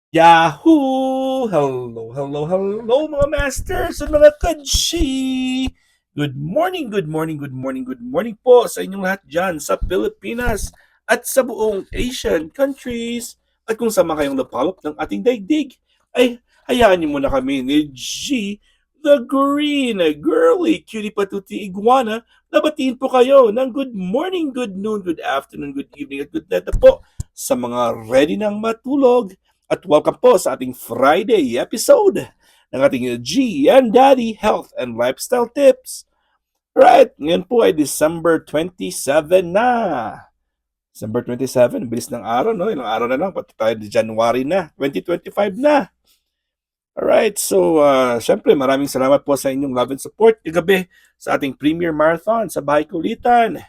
Yahoo! Hello, hello, hello mga masters at mga kanshi! Good morning, good morning, good morning, good morning po sa inyong lahat dyan sa Pilipinas at sa buong Asian countries. At kung sama kayong napalop ng ating daigdig, ay hayaan niyo muna kami ni G, the green, girly, cutie patuti iguana, nabatiin po kayo ng good morning, good noon, good afternoon, good evening, at good night na po sa mga ready ng matulog at welcome po sa ating Friday episode ng ating G and Daddy Health and Lifestyle Tips. Right, ngayon po ay December 27 na. December 27, bilis ng araw, no? Ilang araw na lang, pati tayo di January na, 2025 na. Alright, so syempre maraming salamat po sa inyong love and support kagabi sa ating Premier Marathon sa Bahay Kulitan.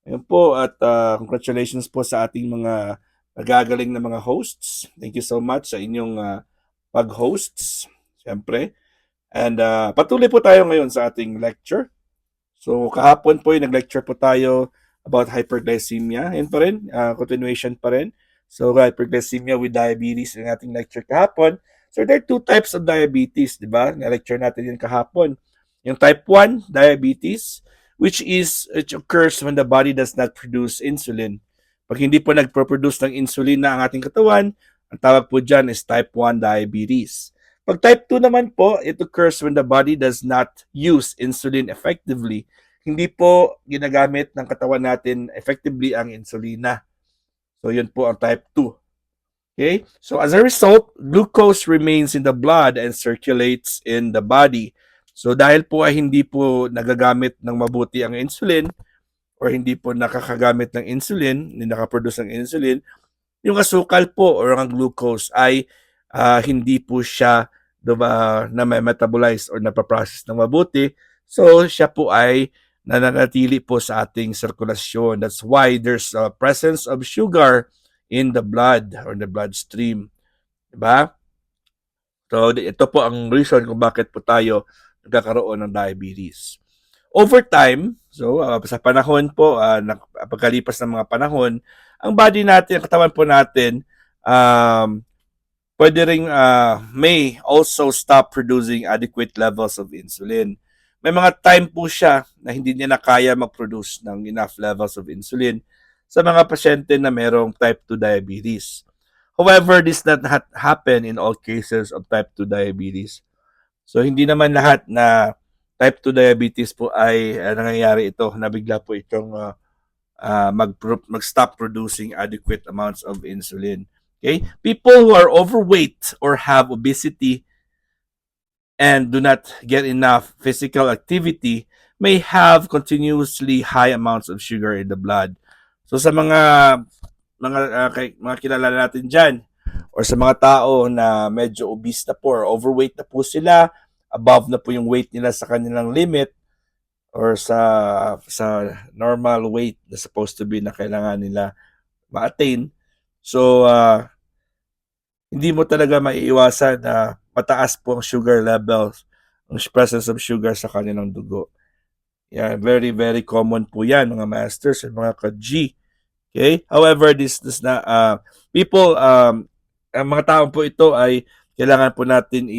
Ayun po at congratulations po sa ating mga nagagaling na mga hosts. Thank you so much sa inyong pag-hosts, siyempre. And patuloy po tayo ngayon sa ating lecture. So kahapon po yung nag-lecture po tayo about hyperglycemia. Yan pa rin, continuation pa rin. So hyperglycemia with diabetes yung ating lecture kahapon. So there are two types of diabetes, di ba? Na-lecture natin yun kahapon. Yung type 1 diabetes, which occurs when the body does not produce insulin. Pag hindi po nagpo-produce ng insulin na ang ating katawan, ang tawag po dyan is type 1 diabetes. Pag type 2 naman po, it occurs when the body does not use insulin effectively. Hindi po ginagamit ng katawan natin effectively ang insulina. So yun po ang type 2. Okay? So as a result, glucose remains in the blood and circulates in the body. So dahil po ay hindi po nagagamit ng mabuti ang insulin or hindi po nakakagamit ng insulin, hindi nakaproduce ng insulin, yung asukal po or ang glucose ay hindi po siya na may metabolize or napaprocess ng mabuti. So siya po ay nananatili po sa ating sirkulasyon. That's why there's a presence of sugar in the blood or the bloodstream. Diba? So ito po ang reason kung bakit po tayo nagkakaroon ng diabetes. Over time, so sa panahon po, pagkalipas ng mga panahon, ang body natin, ang katawan po natin, pwede ring may also stop producing adequate levels of insulin. May mga time po siya na hindi niya na kaya mag-produce ng enough levels of insulin sa mga pasyente na merong type 2 diabetes. However, this does not happen in all cases of type 2 diabetes. So, hindi naman lahat na type 2 diabetes po ay nangyayari ito na bigla po itong mag-stop producing adequate amounts of insulin. Okay? People who are overweight or have obesity and do not get enough physical activity may have continuously high amounts of sugar in the blood. So sa mga kilala natin diyan or sa mga tao na medyo obese na po or overweight na po sila, above na po yung weight nila sa kanilang limit or sa normal weight na supposed to be na kailangan nila ma-attain. So hindi mo talaga maiiwasan na mataas po ang sugar levels, ang presence of sugar sa kanilang dugo. Yan, very, very common po yan, mga masters and mga ka-G. Okay? However, this does not, people, ang mga tao po ito ay kailangan po natin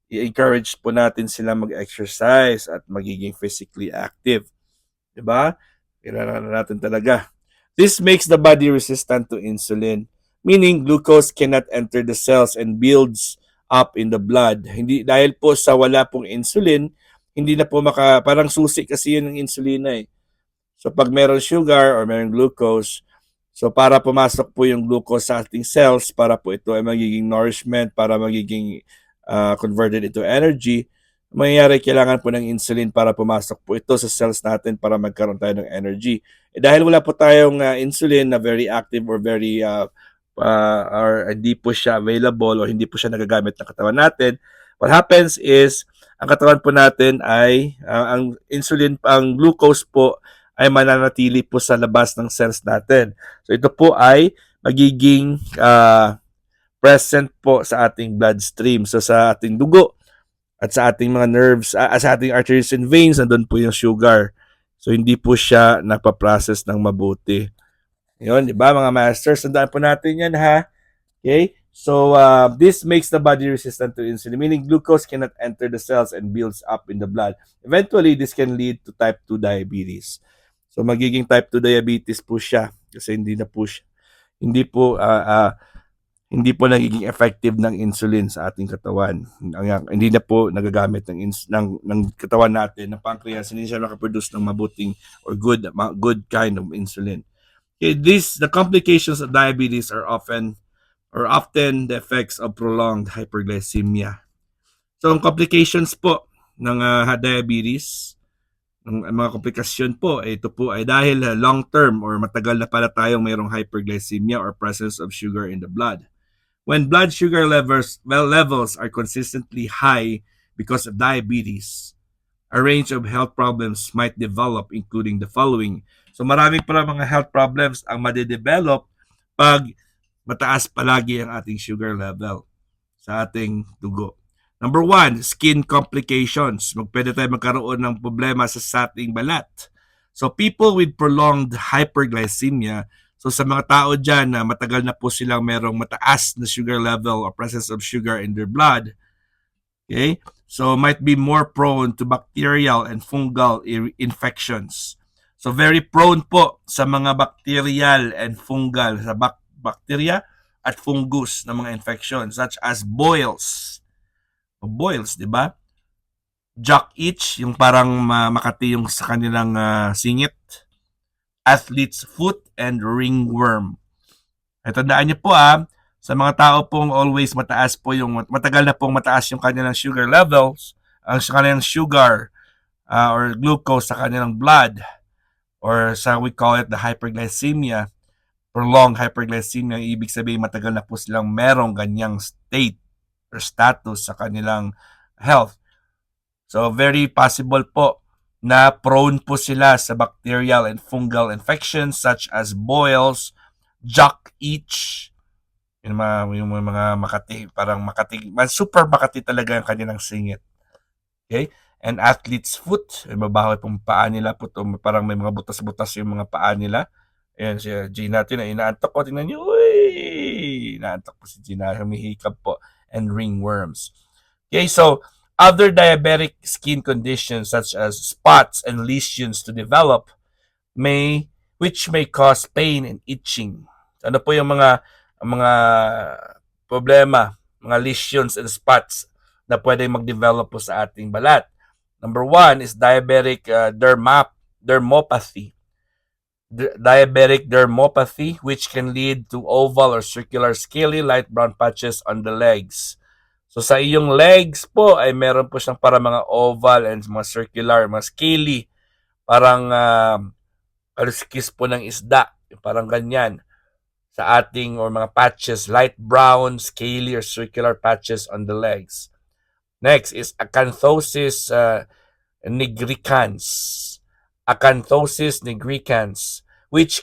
i-encourage po natin sila mag-exercise at magiging physically active. Diba? Kailangan natin talaga. This makes the body resistant to insulin, meaning glucose cannot enter the cells and builds up in the blood. Hindi dahil po sa wala pong insulin, hindi na po parang susi kasi yun ng insulina eh. So pag meron sugar or meron glucose, so para pumasok po yung glucose sa ating cells, para po ito ay magiging nourishment, para magiging converted into energy, mangyayari kailangan po ng insulin para pumasok po ito sa cells natin para magkaroon tayo ng energy. Dahil wala po tayong insulin na very active or very or hindi po siya available o hindi po siya nagagamit ng katawan natin, what happens is ang katawan po natin ay ang insulin, ang glucose po ay mananatili po sa labas ng cells natin. So ito po ay magiging present po sa ating bloodstream. So sa ating dugo at sa ating mga nerves, sa ating arteries and veins, nandun po yung sugar. So hindi po siya napaprocess ng mabuti. Yun, di ba mga masters? Tandaan po natin yan ha. Okay? So, this makes the body resistant to insulin, meaning glucose cannot enter the cells and builds up in the blood. Eventually, this can lead to type 2 diabetes. So, magiging type 2 diabetes po siya kasi hindi po hindi po nagiging effective ng insulin sa ating katawan. Hindi na po nagagamit ng katawan natin, ng pancreas, hindi siya nakaproduce ng mabuting or good kind of insulin. Okay, the complications of diabetes are often the effects of prolonged hyperglycemia. So, ang complications po ng diabetes, ng mga komplikasyon po, ito po ay dahil long-term or matagal na pala tayong mayroong hyperglycemia or presence of sugar in the blood. When blood sugar levels are consistently high because of diabetes, a range of health problems might develop, including the following. So maraming pala mga health problems ang madedevelop pag mataas palagi ang ating sugar level sa ating dugo. Number 1, skin complications. Pwede tayo magkaroon ng problema sa ating balat. So people with prolonged hyperglycemia, so sa mga tao dyan na matagal na po silang merong mataas na sugar level or presence of sugar in their blood, okay, so might be more prone to bacterial and fungal infections. So very prone po sa mga bacterial and fungal, sa bacteria at fungus na mga infections such as boils. Boils, di ba? Jock itch, yung parang makati yung sa kanilang singit. Athlete's foot and ringworm. Tandaan niyo po sa mga tao pong always matagal na pong mataas yung kanilang sugar levels, ang kanilang sugar or glucose sa kanilang blood, or we call it the hyperglycemia, prolonged hyperglycemia, ibig sabihin matagal na po silang merong ganyang state or status sa kanilang health. So very possible po na prone po sila sa bacterial and fungal infections such as boils, jock itch, yung mga makati, parang makati, super makati talaga ang kanilang singit. Okay? And athlete's foot, mabaho pong paa nila po, parang may mga butas-butas yung mga paa nila. Ayan si Gina natin, inaantok ko, tingnan nyo, uy! Inaantok po si Gina, humihikab po, and ringworms. Okay, so other diabetic skin conditions such as spots and lesions to develop which may cause pain and itching. Ano po yung mga problema, mga lesions and spots na pwedeng mag-develop po sa ating balat? Number 1 is diabetic dermopathy. Diabetic dermopathy, which can lead to oval or circular scaly light brown patches on the legs. So sa iyong legs po ay meron po siyang para mga oval and mga circular, mga scaly, parang kaluskis po ng isda, parang ganyan sa ating or mga patches, light brown, scaly or circular patches on the legs. Next is acanthosis nigricans. Acanthosis nigricans, which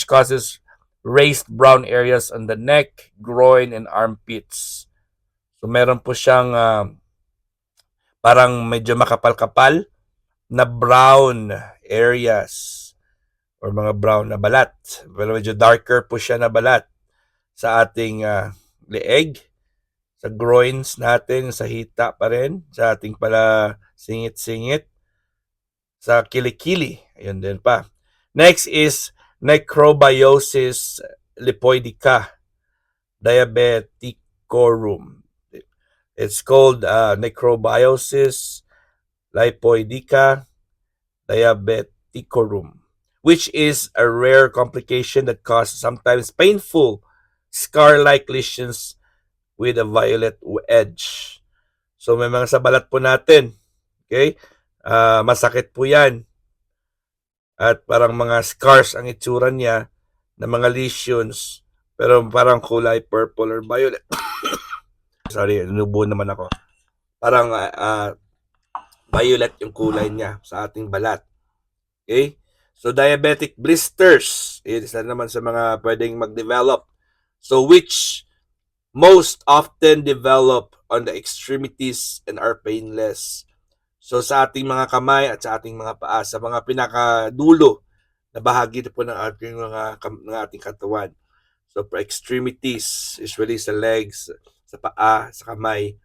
causes raised brown areas on the neck, groin, and armpits. So meron po siyang parang medyo makapal-kapal na brown areas or mga brown na balat. Pero medyo darker po siya na balat sa ating leeg, sa groins natin, sa hita pa rin, sa ating pala singit-singit, sa kilikili. Ayun din pa. Next is necrobiosis lipoidica diabeticorum. It's called necrobiosis lipoidica diabeticorum, which is a rare complication that causes sometimes painful scar-like lesions with a violet edge. So may mga sa balat po natin, okay? Masakit po yan. At parang mga scars ang itsura niya na mga lesions, pero parang kulay purple or violet. Sorry, nubo naman ako. Parang violet yung kulay niya sa ating balat. Okay? So diabetic blisters, isa naman sa mga pwedeng mag-develop. So which most often develop on the extremities and are painless. So sa ating mga kamay at sa ating mga paa, sa mga pinakadulo na bahagi po ng ating katawan. So, for extremities, usually sa legs, sa paa, sa kamay.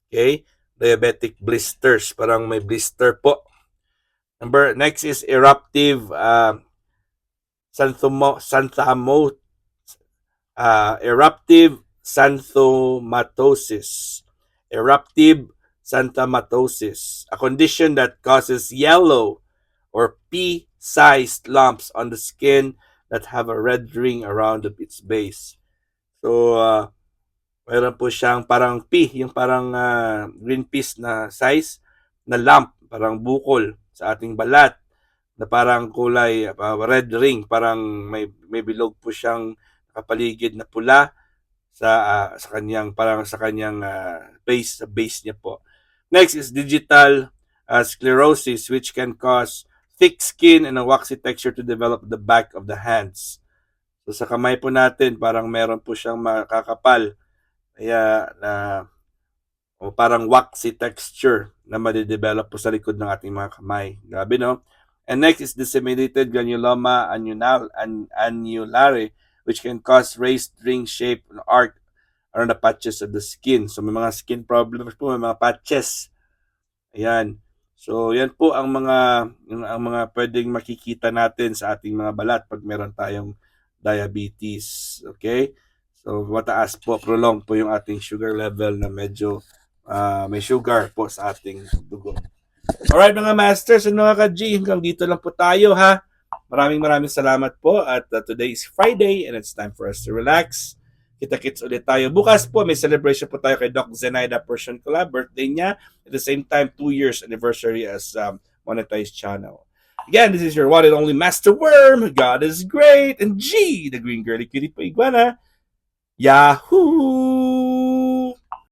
Okay? Diabetic blisters, parang may blister po. Next is eruptive eruptive xanthomatosis. Eruptive xanthomatosis, a condition that causes yellow or pea-sized lumps on the skin that have a red ring around its base. So, meron po siyang parang pea, yung parang green peas na size na lump, parang bukol sa ating balat na parang kulay red ring, parang may bilog po siyang kapaligid na pula sa kanyang parang sa kanyang base, sa base niya po. Next is digital sclerosis, which can cause thick skin and a waxy texture to develop the back of the hands. So sa kamay po natin, parang meron po siyang makakapal, kaya na o parang waxy texture na madidevelop po sa likod ng ating mga kamay. Grabe, no? And next is disseminated granuloma annulare, which can cause raised ring shape and arc around the patches of the skin. So may mga skin problems po, may mga patches. Ayan. So yan po ang mga pwedeng makikita natin sa ating mga balat pag meron tayong diabetes. Okay? So mataas po, prolong po yung ating sugar level na medyo may sugar po sa ating dugo. Alright mga masters and mga ka-G, hanggang dito lang po tayo ha. Maraming salamat po at today is Friday and it's time for us to relax. Kita-kits ulit tayo. Bukas po may celebration po tayo kay Doc Zenaida Persian Club. Birthday niya. At the same time, 2 years anniversary as monetized channel. Again, this is your one and only Master Worm. God is great. And G, the green girly cutie po iguana. Yahoo!